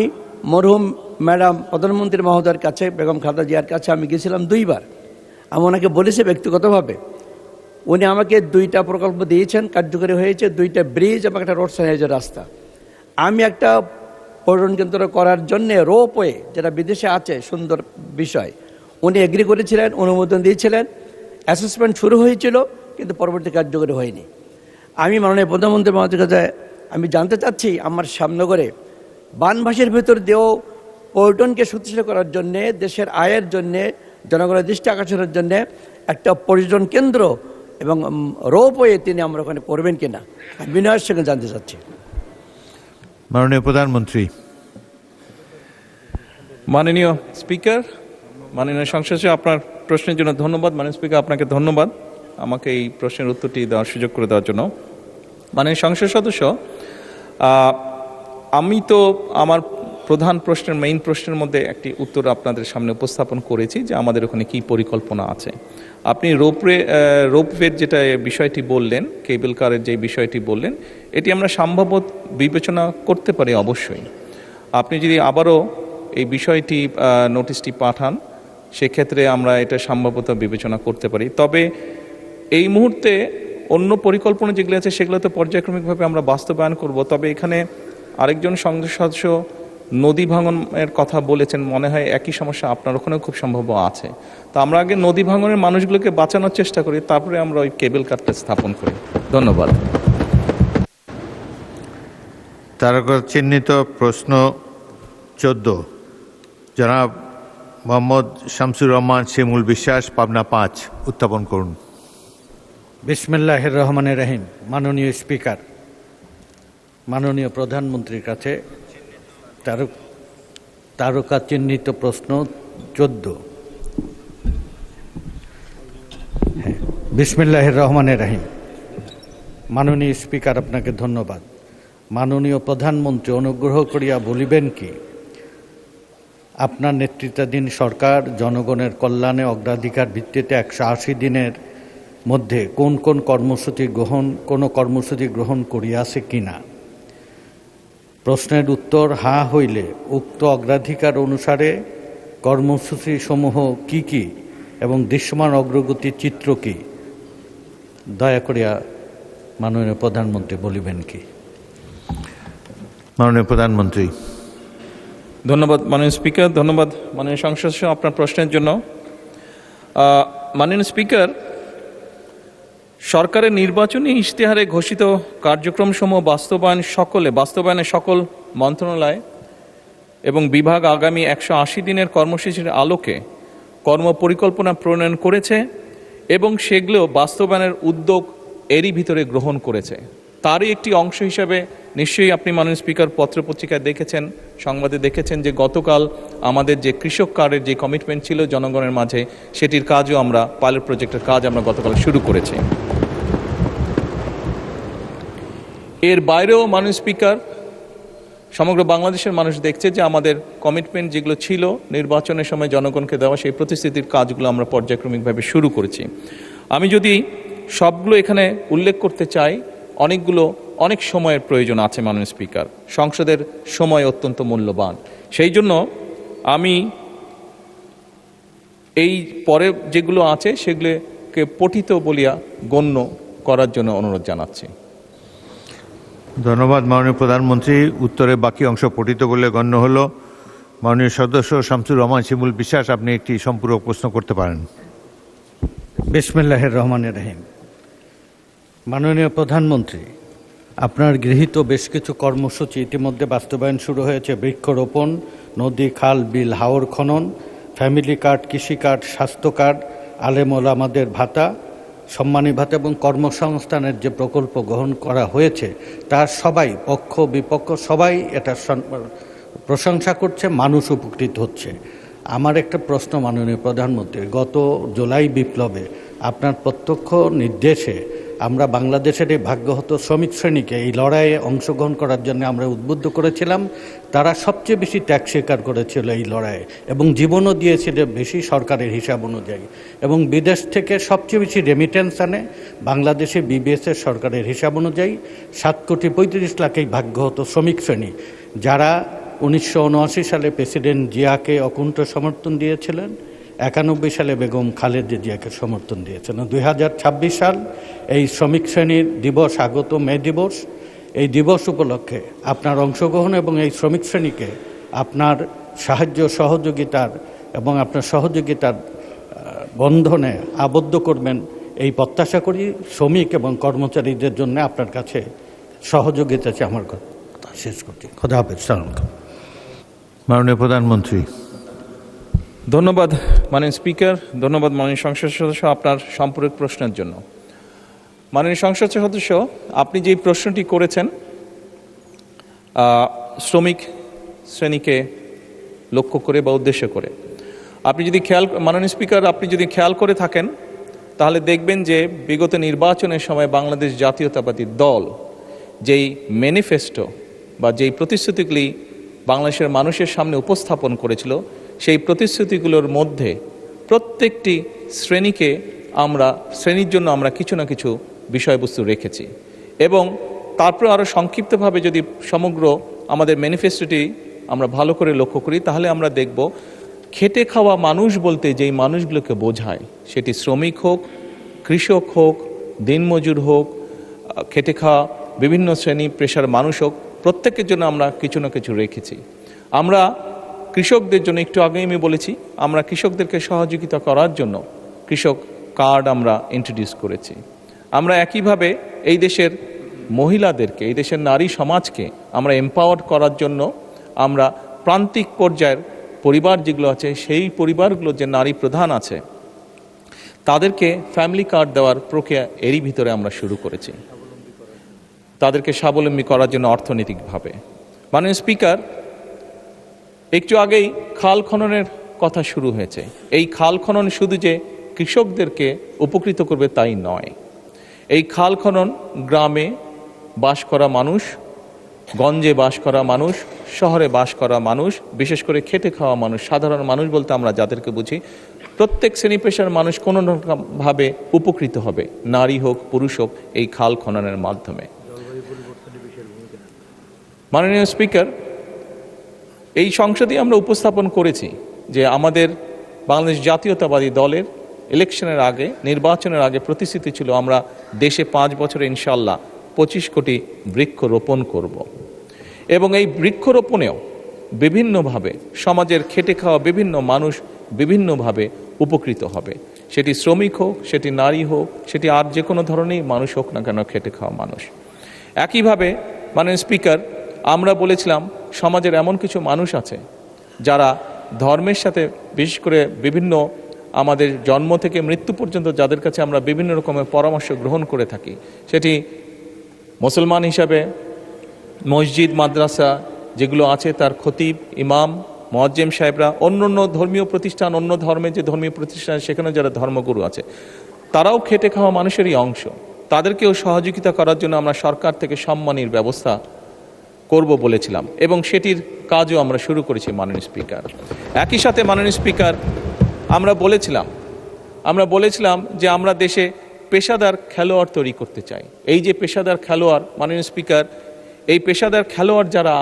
মরহুম ম্যাডাম প্রধানমন্ত্রী মহোদয়ের কাছে, বেগম খালেদা জিয়ার কাছে আমি গেছিলাম 2 বার। আমি ওনাকে বলেছি ব্যক্তিগতভাবে, উনি আমাকে 2টা প্রকল্প দিয়েছেন, কার্যকরী হয়েছে, 2টা ব্রিজ এবং একটা রোড সাইনেজের রাস্তা। আমি একটা পর্যটন কেন্দ্র করার জন্যে রোপওয়ে, যেটা বিদেশে আছে সুন্দর বিষয়, উনি এগ্রি করেছিলেন, অনুমোদন দিয়েছিলেন, অ্যাসেসমেন্ট শুরু হয়েছিল, কিন্তু পরবর্তী কার্যকরী হয়নি। আমি মাননীয় প্রধানমন্ত্রী মহোদয়ের কাছে আমি জানতে চাচ্ছি, আমার সামনগরে বানভাসির ভিতর দিয়েও পর্যটনকে শক্তিশালী করার জন্যে, দেশের আয়ের জন্যে, জনগণের দৃষ্টি আকর্ষণের জন্যে একটা পর্যটন কেন্দ্র এবং রোপওয়ে তিনি আমরা ওখানে করবেন কিনা, বিনয়ের সঙ্গে জানতে চাচ্ছি। মাননীয় প্রধানমন্ত্রী। মাননীয় স্পিকার, মাননীয় সংসদ সদস্য, আপনার প্রশ্নের জন্য ধন্যবাদ। মাননীয় স্পিকার, আপনাকে ধন্যবাদ আমাকে এই প্রশ্নের উত্তরটি দেওয়ার সুযোগ করে দেওয়ার জন্য। মাননীয় সংসদ সদস্য, আমি তো আমার প্রধান প্রশ্নের, মেইন প্রশ্নের মধ্যে একটি উত্তর আপনাদের সামনে উপস্থাপন করেছি যে আমাদের ওখানে কী পরিকল্পনা আছে। আপনি রোপওয়ের যেটা বিষয়টি বললেন, কেবল কারের যে বিষয়টি বললেন, এটি আমরা সম্ভবত বিবেচনা করতে পারি অবশ্যই। আপনি যদি আবারও এই বিষয়টি নোটিশটি পাঠান, সেক্ষেত্রে আমরা এটা সম্ভবত বিবেচনা করতে পারি। তবে এই মুহূর্তে অন্য পরিকল্পনা যেগুলো আছে সেগুলো তো পর্যায়ক্রমিকভাবে আমরা বাস্তবায়ন করব। তবে এখানে আরেকজন সংসদ সদস্য নদী ভাঙনের কথা বলেছেন, মনে হয় একই সমস্যা আপনার ওখানেও খুব সম্ভব আছে। তো আমরা আগে নদী ভাঙনের মানুষগুলোকে বাঁচানোর চেষ্টা করি, তারপরে আমরা ওই কেবল কারটা স্থাপন করি। ধন্যবাদ। তারকা চিহ্নিত প্রশ্ন 14 জনাব মোহাম্মদ শামসুর রহমান শিমুল বিশ্বাস, পাবনা 5, উত্থাপন করুন। বিসমিল্লাহির রহমানির রহিম। মাননীয় স্পিকার, মাননীয় প্রধানমন্ত্রীর কাছে তারকা চিহ্নিত প্রশ্ন 14। বিসমিল্লাহির রহমানির রহিম। মাননীয় স্পিকার, আপনাকে ধন্যবাদ। মাননীয় প্রধানমন্ত্রী অনুগ্রহ করিয়া বলিবেন কি, আপনার নেতৃত্বাধীন সরকার জনগণের কল্যাণে অগ্রাধিকার ভিত্তিতে 180 দিনের মধ্যে কোন কোন কর্মসূচি গ্রহণ করিয়াছে কিনা? প্রশ্নের উত্তর হ্যাঁ হইলে উক্ত অগ্রাধিকার অনুসারে কর্মসূচি সমূহ কি কি এবং দৃশ্যমান অগ্রগতির চিত্র কি? দয়া করিয়া মাননীয় প্রধানমন্ত্রী বলিবেন কি? মাননীয় প্রধানমন্ত্রী। ধন্যবাদ মাননীয় স্পিকার, ধন্যবাদ মাননীয় সংসদ সদস্য আপনার প্রশ্নের জন্য। মাননীয় স্পিকার, সরকারের নির্বাচনী ইশতেহারে ঘোষিত কার্যক্রমসমূহ বাস্তবায়নে সকল মন্ত্রণালয় এবং বিভাগ আগামী 180 দিনের কর্মসূচির আলোকে কর্মপরিকল্পনা প্রণয়ন করেছে এবং সেগুলো বাস্তবায়নের উদ্যোগ এরই ভিতরে গ্রহণ করেছে। তারই একটি অংশ হিসাবে নিশ্চয়ই আপনি মাননীয় স্পিকার পত্রপত্রিকায় দেখেছেন, সংবাদে দেখেছেন যে গতকাল আমাদের যে কৃষক কার্ডের যে কমিটমেন্ট ছিল জনগণের মাঝে, সেটির কাজও আমরা, পাইলট প্রজেক্টের কাজ আমরা গতকাল শুরু করেছি। এর বাইরেও মাননীয় স্পিকার, সমগ্র বাংলাদেশের মানুষ দেখছে যে আমাদের কমিটমেন্ট যেগুলো ছিল নির্বাচনের সময় জনগণকে দেওয়া, সেই প্রতিশ্রুতির কাজগুলো আমরা পর্যায়ক্রমিকভাবে শুরু করেছি। আমি যদি সবগুলো এখানে উল্লেখ করতে চাই, অনেক সময়ের প্রয়োজন আছে মাননীয় স্পিকার। সংসদের সময় অত্যন্ত মূল্যবান, সেই জন্য আমি এই পরে যেগুলো আছে সেগুলোকে পঠিত বলিয়া গণ্য করার জন্য অনুরোধ জানাচ্ছি। ধন্যবাদ মাননীয় প্রধানমন্ত্রী। উত্তরে বাকি অংশ পঠিত বলে গণ্য হলো। মাননীয় সদস্য শামসুর রহমান শিমুল বিশ্বাস, আপনি একটি সম্পূরক প্রশ্ন করতে পারেন। বিসমিল্লাহির রহমানির রহিম। মাননীয় প্রধানমন্ত্রী, আপনার গৃহীত বেশ কিছু কর্মসূচি ইতিমধ্যে বাস্তবায়ন শুরু হয়েছে। বৃক্ষরোপণ, নদী, খাল, বিল, হাওর খনন, ফ্যামিলি কার্ড, কৃষি কার্ড, স্বাস্থ্য কার্ড, আলেম ওলামাদের ভাতা, সম্মানী ভাতা এবং কর্মসংস্থানের যে প্রকল্প গ্রহণ করা হয়েছে, তার সবাই, পক্ষ বিপক্ষ সবাই এটা প্রশংসা করছে, মানুষ উপকৃত হচ্ছে। আমার একটা প্রশ্ন মাননীয় প্রধানমন্ত্রী, গত জুলাই বিপ্লবে আপনার প্রত্যক্ষ নির্দেশে আমরা বাংলাদেশের এই ভাগ্যহত শ্রমিক শ্রেণীকে এই লড়াইয়ে অংশগ্রহণ করার জন্য আমরা উদ্বুদ্ধ করেছিলাম। তারা সবচেয়ে বেশি ত্যাগ স্বীকার করেছিল এই লড়াইয়ে এবং জীবনও দিয়েছিল বেশি সরকারের হিসাব অনুযায়ী, এবং বিদেশ থেকে সবচেয়ে বেশি রেমিটেন্স আনে বাংলাদেশে বিবিএসের সরকারের হিসাব অনুযায়ী 7,35,00,000 এই ভাগ্যহত শ্রমিক শ্রেণী, যারা 1979 সালে প্রেসিডেন্ট জিয়াকে অকুণ্ঠ সমর্থন দিয়েছিলেন, 91 সালে বেগম খালেদা জিয়াকে সমর্থন দিয়েছেন। 2026 সাল এই শ্রমিক শ্রেণীর দিবস, আগত মে দিবস, এই দিবস উপলক্ষে আপনার অংশগ্রহণ এবং এই শ্রমিক শ্রেণীকে আপনার সাহায্য সহযোগিতার এবং আপনার সহযোগিতার বন্ধনে আবদ্ধ করবেন এই প্রত্যাশা করি। শ্রমিক এবং কর্মচারীদের জন্য আপনার কাছে সহযোগিতা চাই। আমার কথা শেষ করছি। খোদা হাফেজ। সালাম। মাননীয় প্রধানমন্ত্রী। ধন্যবাদ মাননীয় স্পিকার, ধন্যবাদ মাননীয় সংসদ সদস্য আপনার সম্পূরক প্রশ্নের জন্য। মাননীয় সংসদ সদস্য, আপনি যে প্রশ্নটি করেছেন শ্রমিক শ্রেণীকে লক্ষ্য করে বা উদ্দেশ্য করে, আপনি যদি মাননীয় স্পিকার আপনি যদি খেয়াল করে থাকেন তাহলে দেখবেন যে বিগত নির্বাচনের সময় বাংলাদেশ জাতীয়তাবাদী দল যেই ম্যানিফেস্টো বা যেই প্রতিশ্রুতিগুলি বাংলাদেশের মানুষের সামনে উপস্থাপন করেছিল, সেই প্রতিশ্রুতিগুলোর মধ্যে প্রত্যেকটি শ্রেণীর জন্য আমরা কিছু না কিছু বিষয়বস্তু রেখেছি। এবং তারপরে আরও সংক্ষিপ্তভাবে যদি সমগ্র আমাদের ম্যানিফেস্টোটি আমরা ভালো করে লক্ষ্য করি, তাহলে আমরা দেখব খেটে খাওয়া মানুষ বলতে যেই মানুষগুলোকে বোঝায়, সেটি শ্রমিক হোক, কৃষক হোক, দিনমজুর হোক, খেটে খাওয়া বিভিন্ন শ্রেণী পেশার মানুষ হোক, প্রত্যেকের জন্য আমরা কিছু না কিছু রেখেছি। আমরা কৃষকদের জন্য, একটু আগেই আমি বলেছি, আমরা কৃষকদেরকে সহযোগিতা করার জন্য কৃষক কার্ড আমরা ইন্ট্রোডিউস করেছি। আমরা একইভাবে এই দেশের মহিলাদেরকে, এই দেশের নারী সমাজকে আমরা এম্পাওয়ার করার জন্য আমরা প্রান্তিক পর্যায়ের পরিবার যেগুলো আছে, সেই পরিবারগুলো যে নারী প্রধান আছে, তাদেরকে ফ্যামিলি কার্ড দেওয়ার প্রক্রিয়া এরই ভিতরে আমরা শুরু করেছি, তাদেরকে স্বাবলম্বী করার জন্য অর্থনৈতিকভাবে। মাননীয় স্পিকার, একটু আগেই খাল খননের কথা শুরু হয়েছে। এই খাল খনন শুধু যে কৃষকদেরকে উপকৃত করবে তাই নয়। এই খাল খনন গ্রামে বাস করা মানুষ, গঞ্জে বাস করা মানুষ, শহরে বাস করা মানুষ, বিশেষ করে খেটে খাওয়া মানুষ, সাধারণ মানুষ বলতে আমরা যাদেরকে বুঝি, প্রত্যেক শ্রেণী পেশার মানুষ কোনো রকমভাবে উপকৃত হবে, নারী হোক পুরুষ হোক, এই খাল খননের মাধ্যমে। মাননীয় স্পিকার, এই সংসদে আমরা উপস্থাপন করেছি যে আমাদের বাংলাদেশ জাতীয়তাবাদী দলের ইলেকশনের আগে, নির্বাচনের আগে প্রতিশ্রুতি ছিল আমরা দেশে 5 বছরে ইনশাল্লাহ 25 কোটি বৃক্ষ রোপণ করব। এবং এই বৃক্ষরোপণেও বিভিন্নভাবে সমাজের খেটে খাওয়া বিভিন্ন মানুষ বিভিন্নভাবে উপকৃত হবে, সেটি শ্রমিক হোক, সেটি নারী হোক, সেটি আর যে কোনো ধরনের মানুষ হোক না কেন, খেটে খাওয়া মানুষ। একইভাবে মাননীয় স্পিকার, আমরা বলেছিলাম সমাজের এমন কিছু মানুষ আছে যারা ধর্মের সাথে, বিশেষ করে বিভিন্ন আমাদের জন্ম থেকে মৃত্যু পর্যন্ত যাদের কাছে আমরা বিভিন্ন রকমের পরামর্শ গ্রহণ করে থাকি, সেটি মুসলমান হিসাবে মসজিদ মাদ্রাসা যেগুলো আছে তার খতিব, ইমাম, মুয়াজ্জিম সাহেবরা, অন্য ধর্মীয় প্রতিষ্ঠান, অন্য ধর্মের যে ধর্মীয় প্রতিষ্ঠান সেখানে যারা ধর্মগুরু আছে, তারাও খেটে খাওয়া মানুষেরই অংশ। তাদেরকেও সহযোগিতা করার জন্য আমরা সরকার থেকে সম্মানীর ব্যবস্থা করব বলেছিলাম এবং সেটির কাজও আমরা শুরু করেছি মাননীয় স্পিকার। একই সাথে মাননীয় স্পিকার, আমরা বলেছিলাম যে আমরা দেশে পেশাদার খেলোয়াড় তৈরি করতে চাই। এই যে পেশাদার খেলোয়াড়, মাননীয় স্পিকার, এই পেশাদার খেলোয়াড় যারা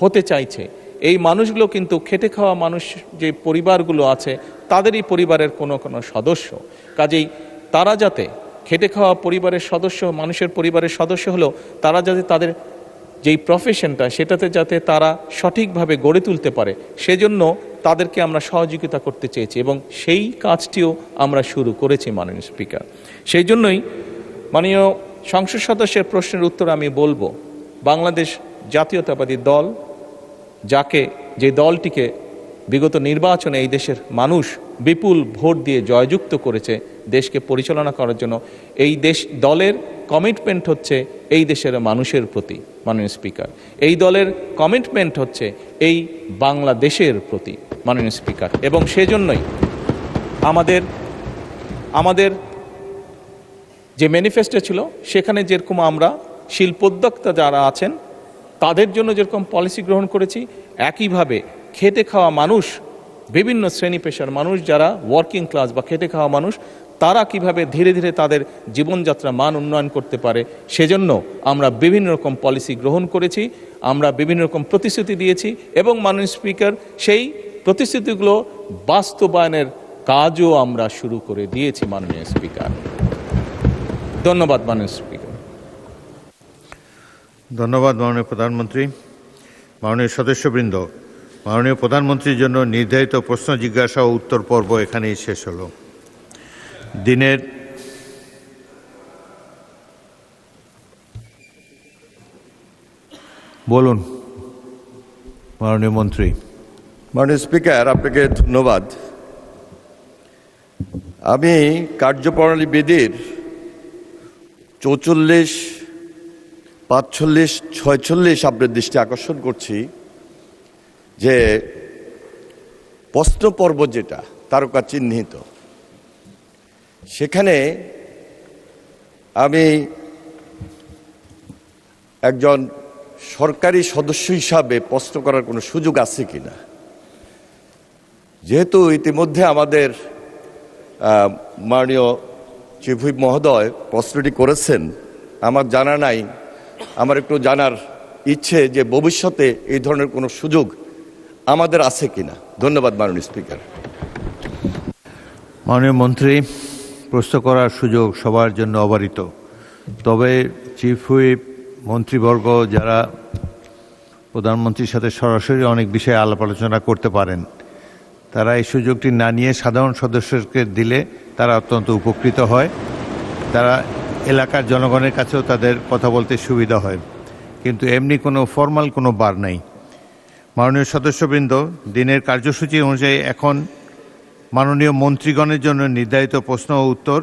হতে চাইছে, এই মানুষগুলো কিন্তু খেটে খাওয়া মানুষ যে পরিবারগুলো আছে তাদেরই পরিবারের কোনো সদস্য। কাজেই তারা যাতে খেটে খাওয়া পরিবারের সদস্য, মানুষের পরিবারের সদস্য হলেও তারা যাতে তাদের যেই প্রফেশনটা সেটাতে যাতে তারা সঠিকভাবে গড়ে তুলতে পারে, সেজন্য তাদেরকে আমরা সহযোগিতা করতে চেয়েছি এবং সেই কাজটিও আমরা শুরু করেছি মাননীয় স্পিকার। সেই জন্যই মাননীয় সংসদ সদস্যের প্রশ্নের উত্তর আমি বলবো, বাংলাদেশ জাতীয়তাবাদী দল, যে দলটিকে বিগত নির্বাচনে এই দেশের মানুষ বিপুল ভোট দিয়ে জয়যুক্ত করেছে দেশকে পরিচালনা করার জন্য, এই দলের কমিটমেন্ট হচ্ছে এই দেশের মানুষের প্রতি মাননীয় স্পিকার। এই দলের কমিটমেন্ট হচ্ছে এই বাংলাদেশের প্রতি মাননীয় স্পিকার। এবং সেজন্যই আমাদের যে ম্যানিফেস্টো ছিল সেখানে যেরকম আমরা শিল্পোদ্যোক্তা যারা আছেন তাদের জন্য যেরকম পলিসি গ্রহণ করেছি, একইভাবে খেটে খাওয়া মানুষ, বিভিন্ন শ্রেণী পেশার মানুষ যারা ওয়ার্কিং ক্লাস বা খেটে খাওয়া মানুষ, তারা কিভাবে ধীরে ধীরে তাদের জীবনযাত্রা মান উন্নয়ন করতে পারে সেজন্য আমরা বিভিন্ন রকম পলিসি গ্রহণ করেছি, আমরা বিভিন্ন রকম প্রতিশ্রুতি দিয়েছি এবং মাননীয় স্পিকার সেই প্রতিশ্রুতিগুলো বাস্তবায়নের কাজও আমরা শুরু করে দিয়েছি মাননীয় স্পিকার। ধন্যবাদ মাননীয় স্পিকার। ধন্যবাদ মাননীয় প্রধানমন্ত্রী। মাননীয় সদস্যবৃন্দ, মাননীয় প্রধানমন্ত্রীর জন্য নির্ধারিত প্রশ্ন জিজ্ঞাসা ও উত্তর পর্ব এখানেই শেষ হলো। দিনের বলুন মাননীয় মন্ত্রী। মাননীয় স্পিকার, আপনাকে ধন্যবাদ। আমি কার্যপ্রণালী বিধির ৪৪, ৪৫, ৪৬ আপনার দৃষ্টি আকর্ষণ করছি যে প্রশ্ন পর্ব যেটা তারকা চিহ্নিত, সেখানে আমি একজন সরকারি সদস্য হিসাবে প্রশ্ন করার কোনো সুযোগ আছে কিনা, যেহেতু ইতিমধ্যে আমাদের মাননীয় চিফ হুইপ মহোদয় প্রশ্নটি করেছেন, আমার জানা নাই। আমার একটু জানার ইচ্ছে যে ভবিষ্যতে এই ধরনের কোনো সুযোগ আমাদের আছে কিনা। ধন্যবাদ মাননীয় স্পিকার। মাননীয় মন্ত্রী, প্রশ্ন করার সুযোগ সবার জন্য অবারিত, তবে চিফ হুইপ, মন্ত্রীবর্গ যারা প্রধানমন্ত্রীর সাথে সরাসরি অনেক বিষয়ে আলাপ আলোচনা করতে পারেন, তারা এই সুযোগটি না নিয়ে সাধারণ সদস্যকে দিলে তারা অত্যন্ত উপকৃত হয়। তারা এলাকার জনগণের কাছেও তাদের কথা বলতে সুবিধা হয়, কিন্তু এমনি কোনো ফর্মাল কোনো বার নাই। মাননীয় সদস্যবৃন্দ, দিনের কার্যসূচি অনুযায়ী এখন মাননীয় মন্ত্রীগণের জন্য নির্ধারিত প্রশ্ন ও উত্তর,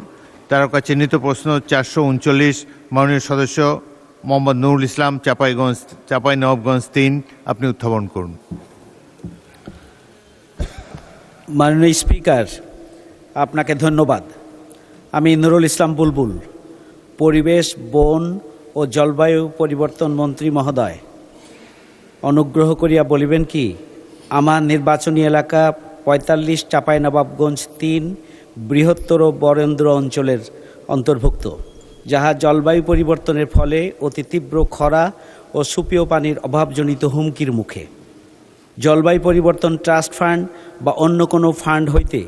তারকা চিহ্নিত প্রশ্ন ৪৩৯, মাননীয় সদস্য মোহাম্মদ নুরুল ইসলাম, চাঁপাইনবাবগঞ্জ ৩, আপনি উত্থাপন করুন। মাননীয় স্পিকার, আপনাকে ধন্যবাদ। আমি নুরুল ইসলাম বুলবুল, পরিবেশ, বন ও জলবায়ু পরিবর্তন মন্ত্রী মহোদয়, অনুগ্রহ করিয়া বলিবেন কি, আমার নির্বাচনী এলাকা ৪৫ চাঁপাইনবাবগঞ্জ ৩ বৃহত্তর বরেন্দ্র অঞ্চলের অন্তর্ভুক্ত, যাহা জলবায়ু পরিবর্তনের ফলে অতি তীব্র খরা ও সুপেয় পানির অভাবজনিত হুমকির মুখে। জলবায়ু পরিবর্তন ট্রাস্ট ফান্ড বা অন্য কোনো ফান্ড হইতে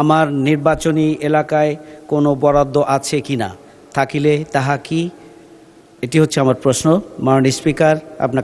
আমার নির্বাচনী এলাকায় কোনো বরাদ্দ আছে কিনা, থাকিলে তাহা কি? এটি হচ্ছে আমার প্রশ্ন। মাননীয় স্পিকার, আপনার